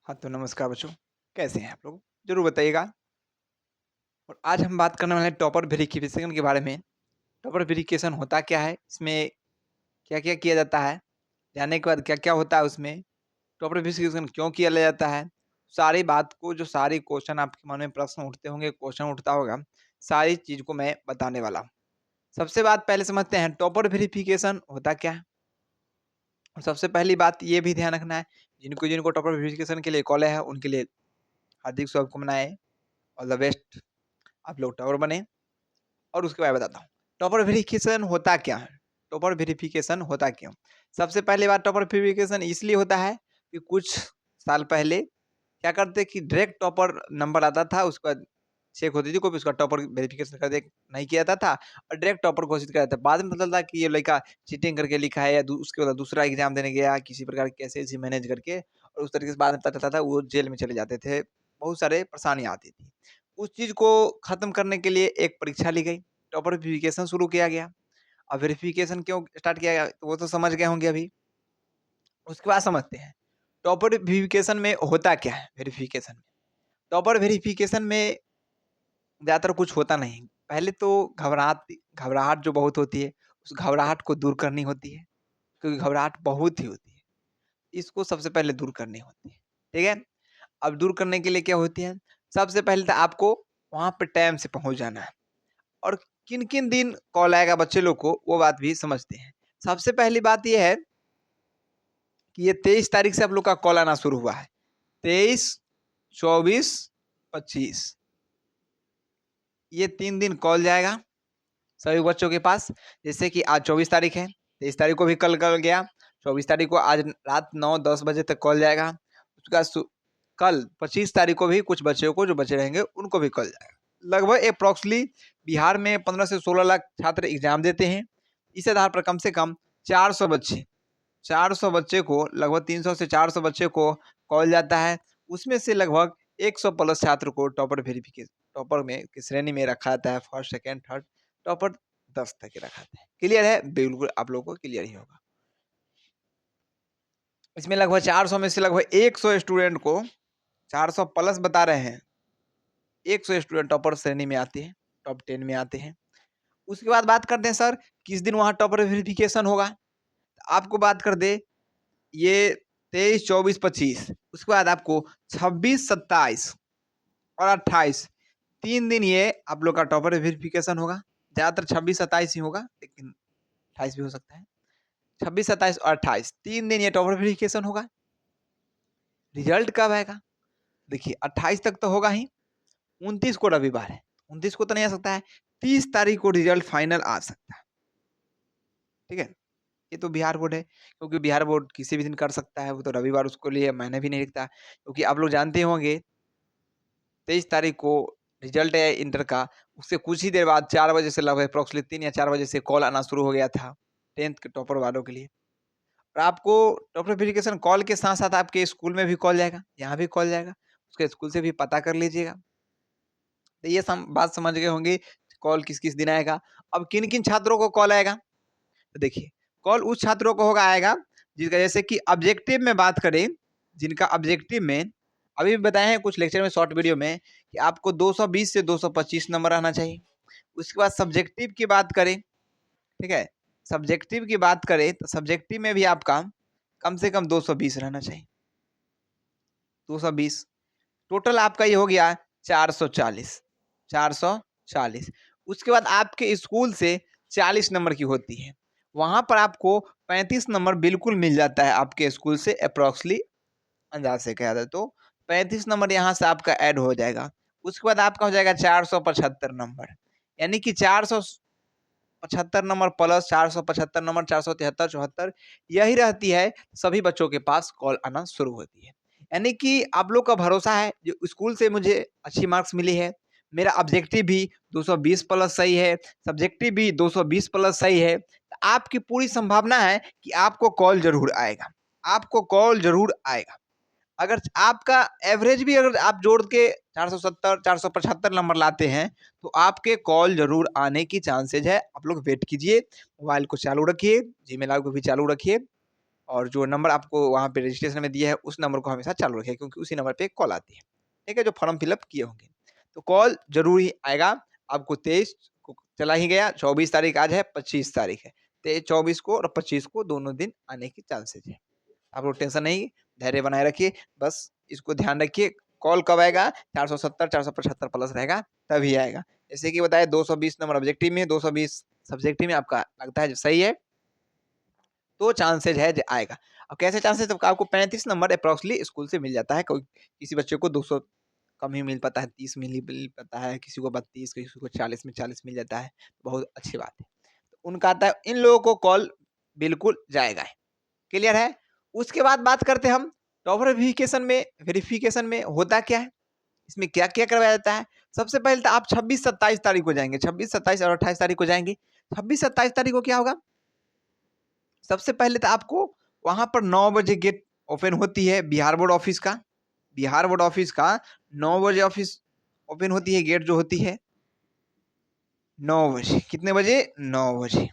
हाँ, तो नमस्कार बच्चों, कैसे हैं आप लोग? ज़रूर बताइएगा। और आज हम बात करने वाले हैं टॉपर वेरिफिकेशन के बारे में। टॉपर वेरिफिकेशन होता क्या है? इसमें क्या-क्या किया जाता है? जानने के बाद क्या-क्या होता है उसमें? टॉपर वेरिफिकेशन क्यों किया जाता है? सारी बात को जो सारे क्वेश्चन आपके मन में प्रश्न उठते होंगे, क्वेश्चन उठता होगा, सारी चीज़ को मैं बताने वाला हूँ। सबसे बात पहले समझते हैं टॉपर वेरिफिकेशन होता क्या है? और सबसे पहली बात ये भी ध्यान रखना है, जिनको-जिनको टॉपर वेरिफिकेशन के लिए कॉल है, उनके लिए हार्दिक शुभकामनाएँ, ऑल द बेस्ट। आप लोग टॉपर बने। और उसके बाद बताता हूँ। टॉपर वेरिफिकेशन होता क्या है? टॉपर वेरिफिकेशन होता क्यों? सबसे पहली बात टॉपर वेरिफिकेशन इसलिए होता है कि कुछ साल पहले क्या करते कि डायरेक्ट टॉपर नंबर आता था, उसके बाद चेक होती थी, कोई भी उसका टॉपर वेरिफिकेशन कर दे नहीं किया जाता था और डायरेक्ट टॉपर घोषित किया जाता था। बाद में पता चलता कि ये लड़का चीटिंग करके लिखा है या उसके बाद दूसरा एग्जाम देने गया किसी प्रकार की कैसे-ऐसे मैनेज करके और उस तरीके से बाद में पता चलता था वो जेल में चले जाते थे। बहुत सारे परेशानियाँ आती थी। उस चीज़ को खत्म करने के लिए एक परीक्षा ली गई, टॉपर वेरिफिकेशन शुरू किया गया। अब वेरिफिकेशन क्यों स्टार्ट किया गया? तो वो तो समझ गए होंगे अभी। उसके बाद समझते हैं, टॉपर वेरिफिकेशन में होता क्या है वेरिफिकेशन में? टॉपर वेरिफिकेशन में ज़्यादातर कुछ होता नहीं। पहले तो घबराहट जो बहुत होती है, उस घबराहट को दूर करनी होती है, क्योंकि घबराहट बहुत ही होती है। इसको सबसे पहले दूर करनी होती है, ठीक है? अब दूर करने के लिए क्या होती है? सबसे पहले तो आपको वहाँ पे टाइम से पहुँच जाना है और किन-किन दिन कॉल आएगा बच्चे लोग को, वो बात भी समझते हैं। सबसे पहली बात ये है कि ये 23 तारीख से आप लोग का कॉल आना शुरू हुआ है। 23, 24, 25 ये 3 दिन कॉल जाएगा सभी बच्चों के पास। जैसे कि आज 24 तारीख है, 23 तारीख को भी कल गया, 24 तारीख को आज रात 9-10 बजे तक कॉल जाएगा। उसके बाद कल 25 तारीख को भी कुछ बच्चों को जो बचे रहेंगे उनको भी कॉल जाएगा। लगभग एप्रोक्सली बिहार में 15 से 16 लाख छात्र एग्ज़ाम देते हैं। इस आधार पर कम से कम 400 बच्चे 400 बच्चे को लगभग 300 से 400 बच्चे को कॉल जाता है। उसमें से लगभग 100 प्लस छात्र को टॉपर में की श्रेणी में रखा जाता है, फर्स्ट, सेकंड, थर्ड, टॉपर 10 तक के रखा जाता है। क्लियर है? बिल्कुल आप लोगों को क्लियर ही होगा। इसमें लगभग 400 में से लगभग 100 स्टूडेंट को 400 प्लस बता रहे हैं, 100 स्टूडेंट टॉपर श्रेणी में आते हैं, टॉप 10 में आते हैं। उसके बाद बात करते हैं सर किस दिन वहाँ टॉपर वेरिफिकेशन होगा? आपको बात कर दें ये 23, 24, 25 उसके बाद आपको 26, 27 और 28 3 दिन ये आप लोग का टॉपर वेरिफिकेशन होगा। ज़्यादातर 26, 27 ही होगा, लेकिन 28 भी हो सकता है। 26, 27 और 28 3 दिन ये टॉपर वेरिफिकेशन होगा। रिजल्ट कब आएगा? देखिए 28 तक तो होगा ही, 29 को रविवार है, 29 को तो नहीं आ सकता है, 30 तारीख को रिजल्ट फाइनल आ सकता है। ठीक है? ये तो बिहार बोर्ड है, क्योंकि बिहार बोर्ड किसी भी दिन कर सकता है, वो तो रविवार उसको लिए मायने भी नहीं रखता। क्योंकि आप लोग जानते होंगे 23 तारीख को रिजल्ट है इंटर का, उससे कुछ ही देर बाद 4 बजे से लगभग एप्रोक्सिमेटली 3 या 4 बजे से कॉल आना शुरू हो गया था, 10th के टॉपर वालों के लिए। और आपको टॉपर वेरिफिकेशन कॉल के साथ-साथ आपके स्कूल में भी कॉल जाएगा, यहाँ भी कॉल जाएगा, उसके स्कूल से भी पता कर लीजिएगा। तो ये बात समझ गए होंगे, कॉल किस-किस दिन आएगा। अब किन-किन छात्रों को कॉल आएगा? तो देखिए, कॉल उस छात्रों को होगा आएगा, जिनका जैसे कि ऑब्जेक्टिव में बात करें, जिनका ऑब्जेक्टिव में अभी भी बताए हैं कुछ लेक्चर में शॉर्ट वीडियो में कि आपको 220 से 225 नंबर आना चाहिए। उसके बाद सब्जेक्टिव की बात करें, ठीक है? सब्जेक्टिव की बात करें तो सब्जेक्टिव में भी आपका कम से कम 220 रहना चाहिए, 220 टोटल आपका ये हो गया 440, 440 उसके बाद आपके स्कूल से 40 नंबर की होती है। वहाँ पर आपको 35 नंबर बिल्कुल मिल जाता है आपके स्कूल से एप्रोक्सली अंदाज़ से कहा जाए तो 35 नंबर यहाँ से आपका ऐड हो जाएगा। उसके बाद आपका हो जाएगा 475 नंबर, यानी कि 475 नंबर प्लस 475 नंबर 473, 74 यही रहती है, सभी बच्चों के पास कॉल आना शुरू होती है। यानी कि आप लोग का भरोसा है जो स्कूल से मुझे अच्छी मार्क्स मिली है, मेरा ऑब्जेक्टिव भी 220 प्लस सही है, सब्जेक्टिव भी 220 प्लस सही है, तो आपकी पूरी संभावना है कि आपको कॉल ज़रूर आएगा, आपको कॉल ज़रूर आएगा। अगर आपका एवरेज भी अगर आप जोड़ के 470, 475 नंबर लाते हैं, तो आपके कॉल ज़रूर आने की चांसेज़ है। आप लोग वेट कीजिए, मोबाइल को चालू रखिए, जीमेल को भी चालू रखिए। और जो नंबर आपको वहाँ पे रजिस्ट्रेशन में दिया है, उस नंबर को हमेशा चालू रखें क्योंकि उसी नंबर पे कॉल आती है। ठीक है? जो फॉर्म फिल अप किए होंगे। तो कॉल ज़रूर ही आएगा। आपको 23 को चला ही गया, 24 तारीख आज है, 25 तारीख है। 24 को और 25 को दोनों दिन आने के चांसेज़ है। आप लोग टेंशन नहीं, धैर्य बनाए रखिए, बस इसको ध्यान रखिए, कॉल कब आएगा 470 475 प्लस रहेगा तभी आएगा। जैसे कि बताया 220 नंबर ऑब्जेक्टिव में, 220 सब्जेक्टिव में आपका लगता है जो सही है, तो चांसेज़ है ज आएगा। अब कैसे चांसेज़ आपको 35 नंबर एप्रोक्सली स्कूल से मिल जाता है, कोई किसी बच्चे को 200 कम ही मिल पाता है, 30 मिल पाता है, किसी को 32, किसी को 40 में 40 मिल जाता है, बहुत अच्छी बात है। तो उनका आता है इन लोगों को कॉल बिल्कुल जाएगा ही। क्लियर है? उसके बाद बात करते हैं हम टॉपर वेरिफिकेशन में होता क्या है? इसमें क्या-क्या करवाया जाता है? सबसे पहले तो आप 26-27 तारीख को जाएँगे, 26, 27 और 28 तारीख को जाएँगे। 26-27 तारीख को क्या होगा? सबसे पहले तो आपको वहाँ पर 9 बजे गेट ओपन होती है बिहार बोर्ड ऑफिस का। बिहार बोर्ड ऑफिस का 9 बजे ऑफिस ओपन होती है, गेट जो होती है 9 बजे। कितने बजे? 9 बजे।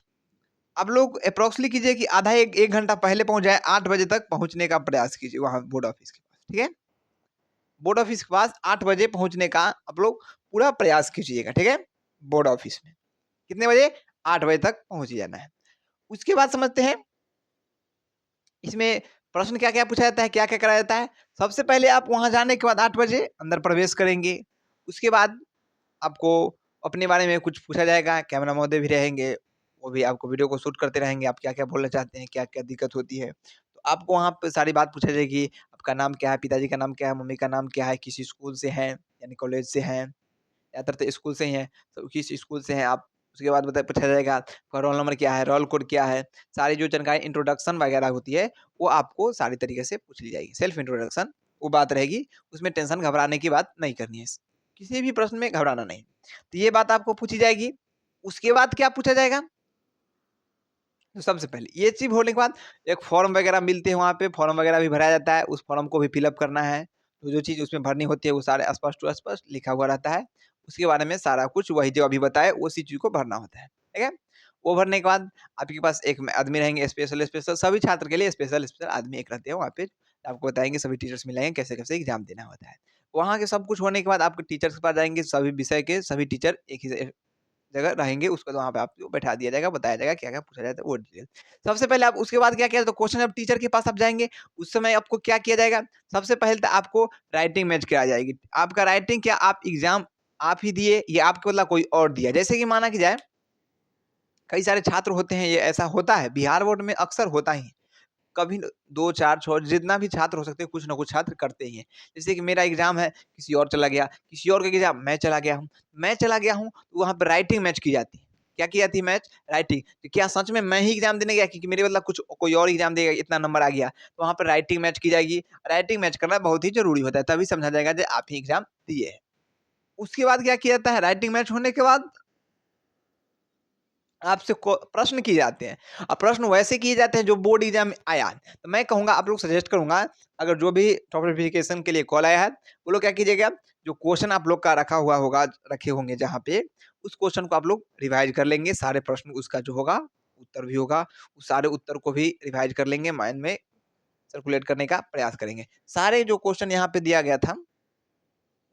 आप लोग एप्रोक्सली कीजिए कि आधा 1 घंटा पहले पहुँच जाएँ, 8 बजे तक पहुँचने का प्रयास कीजिए वहाँ बोर्ड ऑफिस के पास, ठीक है? बोर्ड ऑफिस के पास 8 बजे पहुँचने का आप लोग पूरा प्रयास कीजिएगा, ठीक है? बोर्ड ऑफिस में। कितने बजे? 8 बजे तक पहुँच ही जाना है। उसके बाद समझते हैं इसमें प्रश्न क्या-क्या पूछा जाता है, क्या-क्या कराया जाता है? सबसे पहले आप वहाँ जाने के बाद 8 बजे अंदर प्रवेश करेंगे। उसके बाद आपको अपने बारे में कुछ पूछा जाएगा, कैमरा महोदय भी रहेंगे, वो भी आपको वीडियो को शूट करते रहेंगे, आप क्या-क्या बोलना चाहते हैं, क्या-क्या दिक्कत होती है। तो आपको वहाँ पे सारी बात पूछा जाएगी, आपका नाम क्या है, पिताजी का नाम क्या है, मम्मी का नाम क्या है, किस स्कूल से हैं, यानी कॉलेज से हैं, ज़्यादातर तो स्कूल से ही हैं, तो किस स्कूल से हैं आप? उसके बाद पूछा जाएगा आपका रोल नंबर क्या है, रोल कोड क्या है? सारी जो जानकारी इंट्रोडक्शन वगैरह होती है, वो आपको सारी तरीके से पूछ ली जाएगी। सेल्फ इंट्रोडक्शन वो बात रहेगी, उसमें टेंशन घबराने की बात नहीं करनी है। किसी भी प्रश्न में घबराना नहीं। तो ये बात आपको पूछी जाएगी। उसके बाद क्या पूछा जाएगा? तो सबसे पहले ये चीज़ होने के बाद एक फॉर्म वगैरह मिलते हैं वहाँ पे, फॉर्म वगैरह भी भराया जाता है, उस फॉर्म को भी फिल अप करना है। तो जो चीज़ उसमें भरनी होती है वो सारे स्पष्ट टू स्पष्ट लिखा हुआ रहता है। उसके बारे में सारा कुछ वही जो अभी बताए उसी चीज़ को भरना होता है, ठीक है? वो भरने के बाद आपके पास एक आदमी रहेंगे स्पेशल सभी छात्र के लिए स्पेशल आदमी एक रहते हैं वहाँ पे, आपको बताएँगे सभी टीचर्स मिलाएँगे कैसे-कैसे एग्ज़ाम देना होता है। वहाँ के सब कुछ होने के बाद आपके टीचर्स के पास जाएँगे, सभी विषय के सभी टीचर एक ही जगह रहेंगे, उसके बाद वहाँ पे आपको बैठा दिया जाएगा, बताया जाएगा क्या-क्या पूछा जाता है वो डिटेल। सबसे पहले आप उसके बाद क्या किया तो क्वेश्चन जब टीचर के पास आप जाएँगे, उस समय आपको क्या किया जाएगा? सबसे पहले तो आपको राइटिंग मैच कराई जाएगी। आपका राइटिंग क्या आप एग्ज़ाम आप ही दिए या आपके बदला कोई और दिया? जैसे कि माना कि जाए, कई सारे छात्र होते हैं, ये ऐसा होता है, बिहार बोर्ड में अक्सर होता ही है। कभी 2, 4, 6 जितना भी छात्र हो सकते हैं, कुछ ना कुछ छात्र करते ही हैं। जैसे कि मेरा एग्ज़ाम है, किसी और चला गया, किसी और का एग्ज़ाम मैं चला गया हूँ, तो वहाँ पे राइटिंग मैच की जाती है। क्या की जाती है मैच? राइटिंग। तो क्या सच में मैं ही एग्ज़ाम देने गया क्योंकि मेरे बदला कुछ कोई और एग्ज़ाम देगा, इतना नंबर आ गया, तो वहाँ पे राइटिंग मैच की जाएगी। राइटिंग मैच करना बहुत ही ज़रूरी होता है, तभी समझा जाएगा कि आप ही एग्ज़ाम दिए हैं। उसके बाद क्या किया जाता है, राइटिंग मैच होने के बाद आपसे को प्रश्न किए जाते हैं और प्रश्न वैसे किए जाते हैं जो बोर्ड एग्जाम में आया है। तो मैं कहूँगा आप लोग सजेस्ट करूँगा अगर जो भी टॉप वेरिफिकेशन के लिए कॉल आया है, वो लोग क्या कीजिएगा जो क्वेश्चन आप लोग का रखा हुआ होगा रखे होंगे जहाँ पे, उस क्वेश्चन को आप लोग रिवाइज़ कर लेंगे, सारे प्रश्न उसका जो होगा, उत्तर भी होगा, उस सारे उत्तर को भी रिवाइज़ कर लेंगे, माइंड में सर्कुलेट करने का प्रयास करेंगे। सारे जो क्वेश्चन यहाँ पे दिया गया था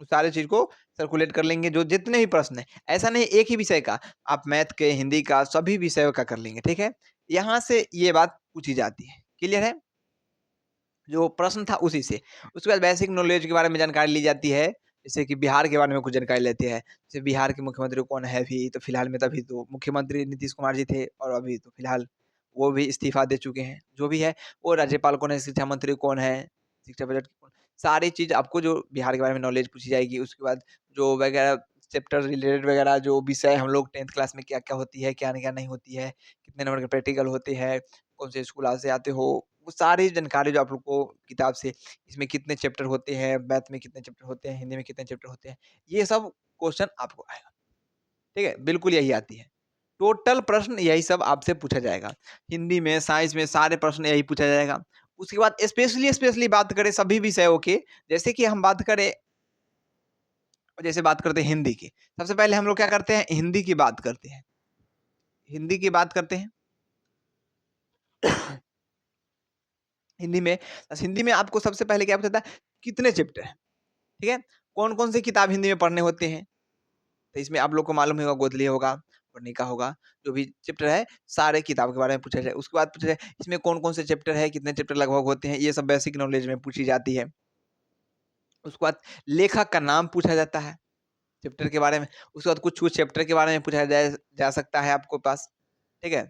उस सारे चीज़ को सर्कुलेट कर लेंगे जो जितने भी प्रश्न हैं। ऐसा नहीं एक ही विषय का, आप मैथ के, हिंदी का, सभी विषयों का कर लेंगे, ठीक है? यहाँ से ये बात पूछी जाती है। क्लियर है? जो प्रश्न था उसी से। उसके बाद बेसिक नॉलेज के बारे में जानकारी ली जाती है, जैसे कि बिहार के बारे में कुछ जानकारी लेते हैं। जैसे बिहार के मुख्यमंत्री कौन है अभी? तो फिलहाल में तो अभी तो मुख्यमंत्री नीतीश कुमार जी थे और अभी तो फिलहाल वो भी इस्तीफ़ा दे चुके हैं। जो भी है, वो राज्यपाल कौन है, शिक्षा मंत्री कौन है, शिक्षा बजट कौन सारी चीज़ आपको जो बिहार के बारे में नॉलेज पूछी जाएगी। उसके बाद जो वगैरह चैप्टर रिलेटेड वगैरह जो विषय हम लोग 10th क्लास में क्या-क्या होती है, क्या-क्या नहीं होती है, कितने नंबर के प्रैक्टिकल होते हैं, कौन से स्कूल से आते हो, वो सारी जानकारी जो आप लोग को किताब से इसमें कितने चैप्टर होते हैं, मैथ में कितने चैप्टर होते हैं, हिंदी में कितने चैप्टर होते हैं, ये सब क्वेश्चन आपको आएगा, ठीक है? बिल्कुल यही आती है। टोटल प्रश्न यही सब आपसे पूछा जाएगा। हिंदी में, साइंस में सारे प्रश्न यही पूछा जाएगा। उसके बाद स्पेशली बात करें सभी विषयों की, जैसे कि हम बात करें जैसे बात करते हैं हिंदी की। सबसे पहले हम लोग क्या करते हैं, हिंदी की बात करते हैं। हिंदी की बात करते हैं। हिंदी में हिंदी में आपको सबसे पहले क्या पूछा था, कितने चैप्टर हैं, ठीक है? कौन-कौन से किताब हिंदी में पढ़ने होते हैं? तो इसमें आप लोग को मालूम ही होगा, गोदली होगा, वर्णिका होगा, जो भी चैप्टर है, सारे किताब के बारे में पूछा जाए। उसके बाद पूछा जाए, इसमें कौन-कौन से चैप्टर है, कितने चैप्टर लगभग होते हैं, ये सब बेसिक नॉलेज में पूछी जाती है। उसके बाद लेखक का नाम पूछा जाता है, चैप्टर के बारे में। उसके बाद कुछ-कुछ चैप्टर के बारे में पूछा जाए जा सकता है आपको पास, ठीक है?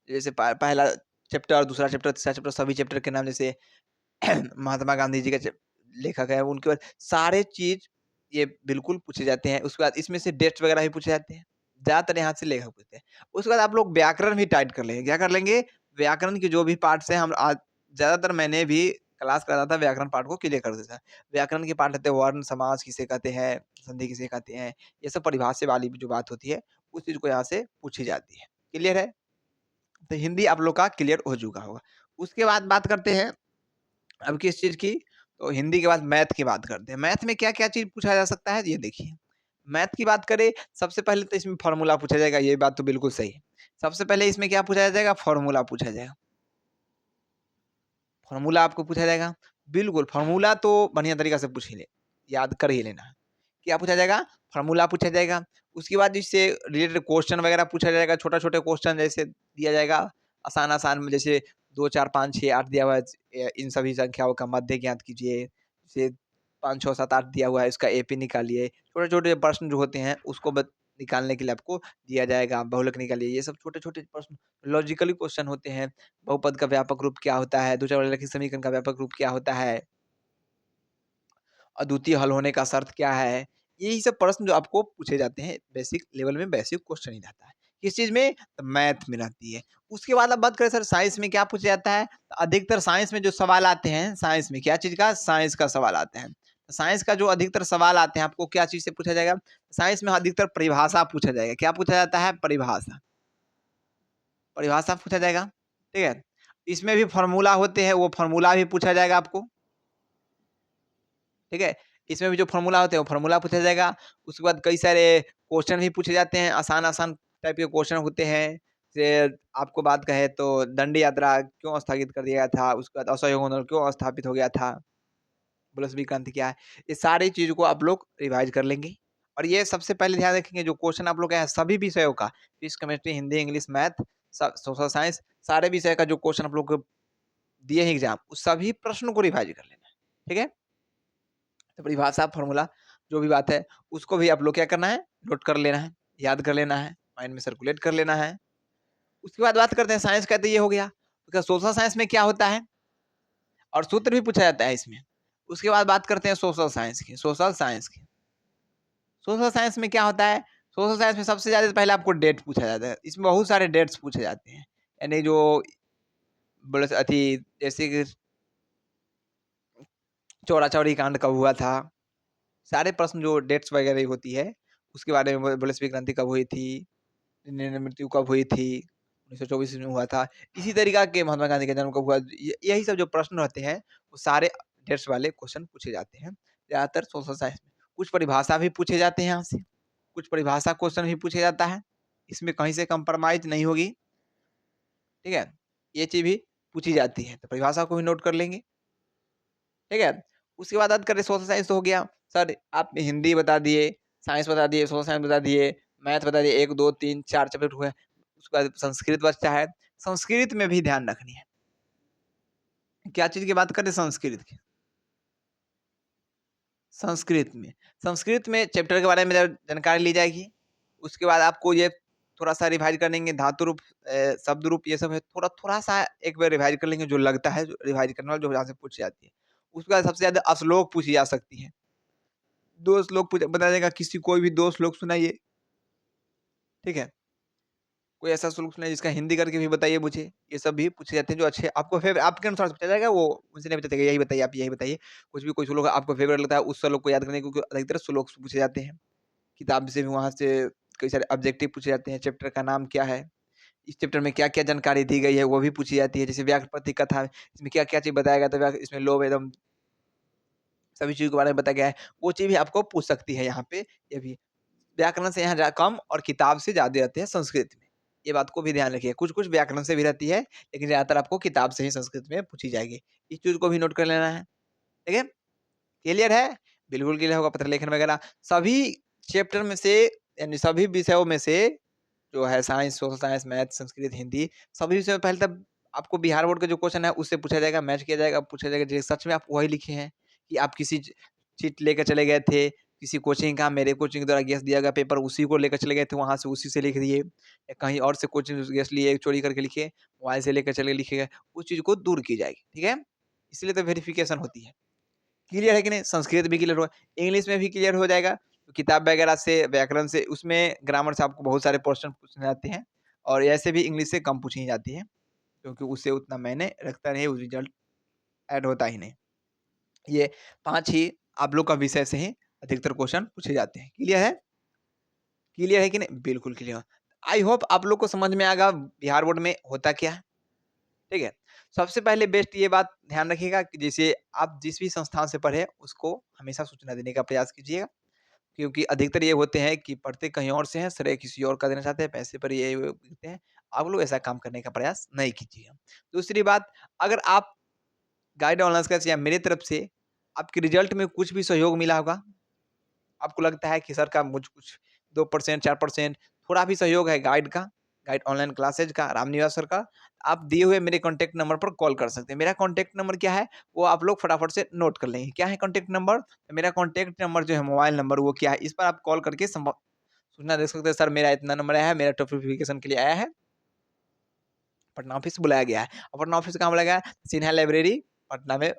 जैसे पहला चैप्टर, दूसरा चैप्टर, तीसरा चैप्टर, सभी चैप्टर के नाम, जैसे महात्मा गांधी जी का लेखक है, उनके बाद सारे चीज़ ये बिल्कुल पूछे जाते हैं। उसके बाद इसमें से डेट्स वगैरह भी पूछे जाते हैं। ज़्यादातर यहाँ से लेखक पूछते हैं। उसके बाद आप लोग व्याकरण भी टाइट कर लेंगे। क्या कर लेंगे? व्याकरण के जो भी पार्ट्स हैं, हम आज ज़्यादातर मैंने भी क्लास कराता था, व्याकरण पार्ट को क्लियर कर देता था। व्याकरण के पार्ट रहते हैं, वर्ण, समास किसे कहते हैं, संधि किसे कहते हैं, ये सब परिभाषा वाली भी जो बात होती है, उस चीज़ को यहाँ से पूछी जाती है। क्लियर है? तो हिंदी आप लोग का क्लियर हो चुका होगा। उसके बाद बात करते हैं अब किस चीज़ की? तो हिंदी के बाद मैथ की बात करते हैं। मैथ में क्या-क्या चीज़ पूछा जा सकता है? ये देखिए, मैथ की बात करें, सबसे पहले तो इसमें फ़ॉर्मूला पूछा जाएगा, ये बात तो बिल्कुल सही है। सबसे पहले इसमें क्या पूछा जाएगा? फ़ॉर्मूला पूछा जाएगा। फ़ॉर्मूला आपको पूछा जाएगा। बिल्कुल, फ़ॉर्मूला तो बढ़िया तरीक़ा से पूछ ही ले, याद कर ही लेना है। क्या पूछा जाएगा? फ़ॉर्मूला पूछा जाएगा। उसके बाद इससे रिलेटेड क्वेश्चन वगैरह पूछा जाएगा, छोटा-छोटे क्वेश्चन जैसे दिया जाएगा, आसान-आसान में, जैसे 2, 4, 5, 6, 8 दिया हुआ है, इन सभी संख्याओं का मध्य ज्ञात कीजिए। जैसे 5, 6, 7, 8 दिया हुआ है, इसका एपी निकालिए। छोटे-छोटे प्रश्न जो होते हैं, उसको निकालने के लिए आपको दिया जाएगा, बहुलक निकालिए। ये सब छोटे-छोटे प्रश्न लॉजिकली क्वेश्चन होते हैं। बहुपद का व्यापक रूप क्या होता है? दूसरा वाला रैखिक समीकरण का व्यापक रूप क्या होता है? अद्वितीय हल होने का शर्त क्या है? यही सब प्रश्न जो आपको पूछे जाते हैं, बेसिक लेवल में बेसिक क्वेश्चन ही रहता है। किस चीज़ में? तो मैथ में रहती है। उसके बाद अब बात करें सर साइंस में क्या पूछा जाता है? तो अधिकतर साइंस में जो सवाल आते हैं, साइंस में क्या चीज़ का? साइंस का सवाल आते हैं। तो साइंस का जो अधिकतर सवाल आते हैं, आपको क्या चीज़ से पूछा जाएगा? साइंस में अधिकतर परिभाषा पूछा जाएगा। क्या पूछा जाता है? परिभाषा। परिभाषा पूछा जाएगा, ठीक है? इसमें भी फ़ॉर्मूला होते हैं, वो फ़ॉर्मूला भी पूछा जाएगा आपको। ठीक है? इसमें भी जो फ़ॉर्मूला होते हैं, वो फ़ॉर्मूला पूछा जाएगा। उसके बाद कई सारे क्वेश्चन भी पूछे जाते हैं, आसान-आसान टाइप के क्वेश्चन होते हैं। जैसे आपको बात कहें तो दंडी यात्रा क्यों स्थगित कर दिया गया था? उसके बाद असहयोग आंदोलन क्यों स्थापित हो गया था? बोल्शेविक क्रांति क्या है? ये सारी चीज़ को आप लोग रिवाइज़ कर लेंगे। और ये सबसे पहले ध्यान रखेंगे, जो क्वेश्चन आप लोग का है सभी विषयों का, physics, chemistry, Hindi, English, math, social science, सारे विषय का जो क्वेश्चन आप लोग को दिए हैं एग्ज़ाम, उस सभी प्रश्नों को रिवाइज़ कर लेना है। ठीक है? तो परिभाषा, फ़ॉर्मूला जो भी बात है, उसको भी आप लोग क्या करना है, नोट कर लेना है, याद कर लेना है, माइंड में सर्कुलेट कर लेना है। उसके बाद बात करते हैं साइंस का, तो ये हो गया। उसके सोशल साइंस में क्या होता है और सूत्र भी पूछा जाता है इसमें। उसके बाद बात करते हैं सोशल साइंस की, सोशल साइंस की। सोशल साइंस में क्या होता है, सोशल साइंस में सबसे ज़्यादा पहले आपको डेट पूछा जाता है। इसमें बहुत सारे डेट्स पूछे जाते हैं। यानी जो बोले जैसे कि चौरा-चौरी कांड कब हुआ था? सारे प्रश्न जो डेट्स वगैरह होती है, उसके बारे में बोल्शेविक क्रांति कब हुई थी? लेनिन की मृत्यु कब हुई थी? 1924 में हुआ था। इसी तरीक़ा के महात्मा गांधी का जन्म कब हुआ? यही सब जो प्रश्न रहते हैं, वो सारे डेट्स वाले क्वेश्चन पूछे जाते हैं, ज़्यादातर सोशल साइंस में। कुछ परिभाषा भी पूछे जाते हैं यहाँ से, कुछ परिभाषा क्वेश्चन भी पूछा जाता है। इसमें कहीं से कंप्रोमाइज़ नहीं होगी, ठीक है? ये चीज़ भी पूछी जाती है, तो परिभाषा को भी नोट कर लेंगे, ठीक है? उसके बाद बात करें, सोशल साइंस तो हो गया। सर आप हिंदी बता दिए, साइंस बता दिए, सोशल साइंस बता दिए, मैथ बता दिए, 1, 2, 3, 4 चैप्टर हुए। उसके बाद संस्कृत बचता है। संस्कृत में भी ध्यान रखनी है। क्या चीज़ की बात करें? संस्कृत की। संस्कृत में। संस्कृत में चैप्टर के बारे में जानकारी ली जाएगी। उसके बाद आपको ये थोड़ा-सा रिवाइज़ कर लेंगे, धातु रूप, शब्द रूप, ये सब है, थोड़ा-सा एक बार रिवाइज़ कर लेंगे, जो लगता है जो रिवाइज़ करने वाला, जो यहाँ से पूछी जाती है। उसके बाद सबसे ज़्यादा श्लोक पूछी जा सकती है। 2 श्लोक पूछा बताया जाएगा, किसी कोई भी 2 श्लोक सुनाइए, ठीक है? कोई ऐसा श्लोक सुनाइए जिसका हिंदी करके भी बताइए मुझे। ये सब भी पूछे जाते हैं, जो अच्छे आपको आपके अनुसार से पूछा जाएगा, वो उनसे नहीं पूछा जाएगा, यही बताइए, आप यही बताइए। कुछ भी कोई श्लोक आपको फेवरेट लगता है, उस श्लोक को याद करने, क्योंकि अधिकतर श्लोक पूछे जाते हैं। किताब से भी वहाँ से कई सारे ऑब्जेक्टिव पूछे जाते हैं, चैप्टर का नाम क्या है? इस चैप्टर में क्या-क्या जानकारी दी गई है, वो भी पूछी जाती है। जैसे व्याकरणिक कथा, इसमें क्या-क्या चीज़ बताया गया था, इसमें लोभ एदम सभी चीज़ों के बारे में बताया गया है। वो चीज़ भी आपको पूछ सकती है यहाँ पे, ये भी। व्याकरण से यहाँ कम और किताब से ज़्यादा रहते हैं संस्कृत में। ये बात को भी ध्यान रखिए। कुछ-कुछ व्याकरण से भी रहती है, लेकिन ज़्यादातर आपको किताब से ही संस्कृत में पूछी जाएगी। इस चीज़ को भी नोट कर लेना है, ठीक है? क्लियर है? बिल्कुल क्लियर होगा, पत्र लेखन वगैरह सभी चैप्टर में से यानी सभी विषयों में से जो है science, social science, math, Sanskrit, Hindi सभी विषयों में पहले तब आपको बिहार बोर्ड का जो क्वेश्चन है उससे पूछा जाएगा, मैच किया जाएगा, पूछा जाएगा जे सच में आप वही लिखे हैं कि आप किसी चीट लेकर चले गए थे, किसी कोचिंग का मेरे कोचिंग द्वारा गेस दिया गया पेपर उसी को लेकर चले गए थे, वहाँ से उसी से लिख दिए। या कहीं और से कोचिंग गेस लिए, चोरी करके लिखे, मोबाइल से लेकर चले लिखे गए, उस चीज़ को दूर की जाएगी, ठीक है? इसलिए तो वेरिफिकेशन होती है। क्लियर है कि नहीं? संस्कृत भी क्लियर हुआ, इंग्लिश में भी क्लियर हो जाएगा। तो किताब वगैरह से, व्याकरण से उसमें ग्रामर से आपको बहुत सारे क्वेश्चन पूछने आते हैं और ऐसे भी इंग्लिश से कम पूछी जाती है, क्योंकि उससे उतना मायने रखता नहीं, उस रिजल्ट ऐड होता ही नहीं। ये 5 ही आप लोग का विषय से ही अधिकतर क्वेश्चन पूछे जाते हैं। क्लियर है? क्लियर है कि नहीं? बिल्कुल क्लियर। आई होप आप लोग को समझ में आएगा बिहार बोर्ड में होता क्या है, ठीक है? सबसे पहले बेस्ट ये बात ध्यान रखिएगा कि जैसे आप जिस भी संस्थान से पढ़े, उसको हमेशा सूचना देने का प्रयास कीजिएगा। क्योंकि अधिकतर ये होते हैं कि पढ़ते कहीं और से हैं, श्रेय किसी और का देना चाहते हैं, पैसे पर ये वो लिखते हैं। आप लोग ऐसा काम करने का प्रयास नहीं कीजिए। दूसरी बात, अगर आप गाइड ऑनलाइन क्लास या मेरी तरफ से आपके रिजल्ट में कुछ भी सहयोग मिला होगा, आपको लगता है कि सर का मुझ कुछ 2% 4% थोड़ा भी सहयोग है गाइड का, गाइड ऑनलाइन क्लासेज का, रामनिवास सर का, आप दिए हुए मेरे कॉन्टैक्ट नंबर पर कॉल कर सकते हैं। मेरा कॉन्टैक्ट नंबर क्या है, वो आप लोग फटाफट से नोट कर लेंगे। क्या है कॉन्टैक्ट नंबर? तो मेरा कॉन्टैक्ट नंबर जो है मोबाइल नंबर वो क्या है, इस पर आप कॉल करके सूचना दे सकते हैं, सर मेरा इतना नंबर आया है, मेरा टॉपिफिकेशन के लिए आया है, पटना ऑफिस बुलाया गया है। और पटना ऑफिस कहाँ बुलाया गया है? सिन्हा लाइब्रेरी पटना में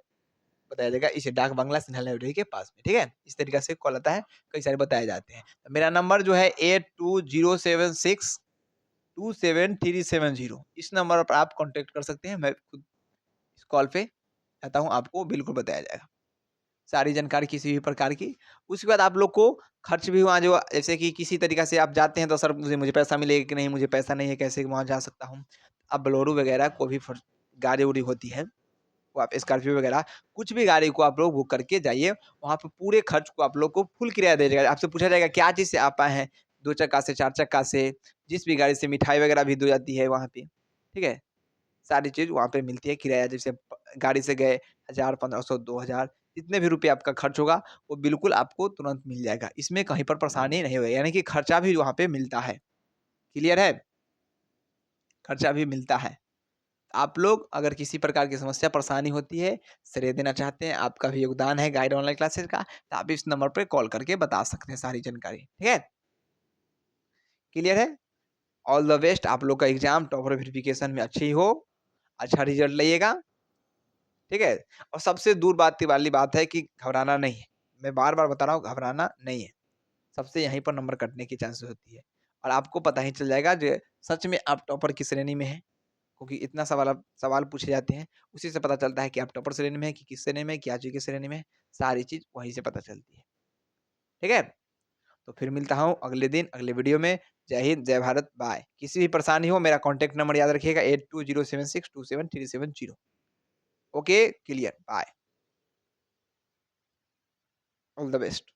बताया जाएगा, इसे डाक बंगला सिन्हा लाइब्रेरी के पास में, ठीक है? इस तरीके से कॉल आता है, कई सारे बताए जाते हैं। तो मेरा नंबर जो है 8207627370 इस नंबर पर आप कॉन्टैक्ट कर सकते हैं। मैं खुद इस कॉल पे रहता हूँ, आपको बिल्कुल बताया जाएगा। सारी जानकारी किसी भी प्रकार की। उसके बाद आप लोग को खर्च भी वहाँ जो जैसे कि किसी तरीक़ा से आप जाते हैं तो सर मुझे मुझे पैसा मिलेगा कि नहीं, मुझे पैसा नहीं है, कैसे वहाँ जा सकता हूँ? अब बोलेरो वगैरह कोई भी गाड़ी-उड़ी होती है, वो आप स्कॉर्पियो वगैरह कुछ भी गाड़ी को आप लोग बुक करके जाइए, वहाँ पे पूरे खर्च को आप लोग को फुल किराया दिया जाएगा। आपसे पूछा जाएगा क्या चीज़ से आप आए हैं? 2 चक्का से, 4 चक्का से, जिस भी गाड़ी से मिठाई वगैरह भी दी जाती है वहाँ पे, ठीक है? सारी चीज़ वहाँ पे मिलती है किराया जैसे गाड़ी से गए 1000, 1500, 2000 जितने भी रुपए आपका खर्च होगा, वो बिल्कुल आपको तुरंत मिल जाएगा। इसमें कहीं पर परेशानी नहीं होगी, यानी कि खर्चा भी वहाँ पे मिलता है। क्लियर है? खर्चा भी मिलता है। आप लोग अगर किसी प्रकार की समस्या, परेशानी होती है, श्रेय देना चाहते हैं, आपका भी योगदान है गाइड ऑनलाइन क्लासेस का, तो आप इस नंबर पे कॉल करके बता सकते हैं सारी जानकारी। ठीक है? क्लियर है? ऑल द बेस्ट आप लोग का एग्ज़ाम टॉपर वेरिफिकेशन में अच्छी हो, अच्छा रिज़ल्ट लाइएगा, ठीक है? और सबसे दूर बात वाली बात है कि घबराना नहीं है। मैं बार-बार बता रहा हूँ घबराना नहीं है। सबसे यहीं पर नंबर कटने की चांसेस होती है और आपको पता ही चल जाएगा जो सच में आप टॉपर की श्रेणी में हैं। क्योंकि इतना सवाल पूछे जाते हैं, उसी से पता चलता है कि आप टॉपर श्रेणी में हैं कि किस श्रेणी में हैं, क्या चीज़ की श्रेणी में हैं, सारी चीज़ वहीं से पता चलती है। ठीक है? तो फिर मिलता हूँ अगले दिन, अगले वीडियो में। जय हिंद, जय भारत, बाय। किसी भी परेशानी हो मेरा कॉन्टैक्ट नंबर याद रखिएगा 8207627370 okay, clear, bye. All the best.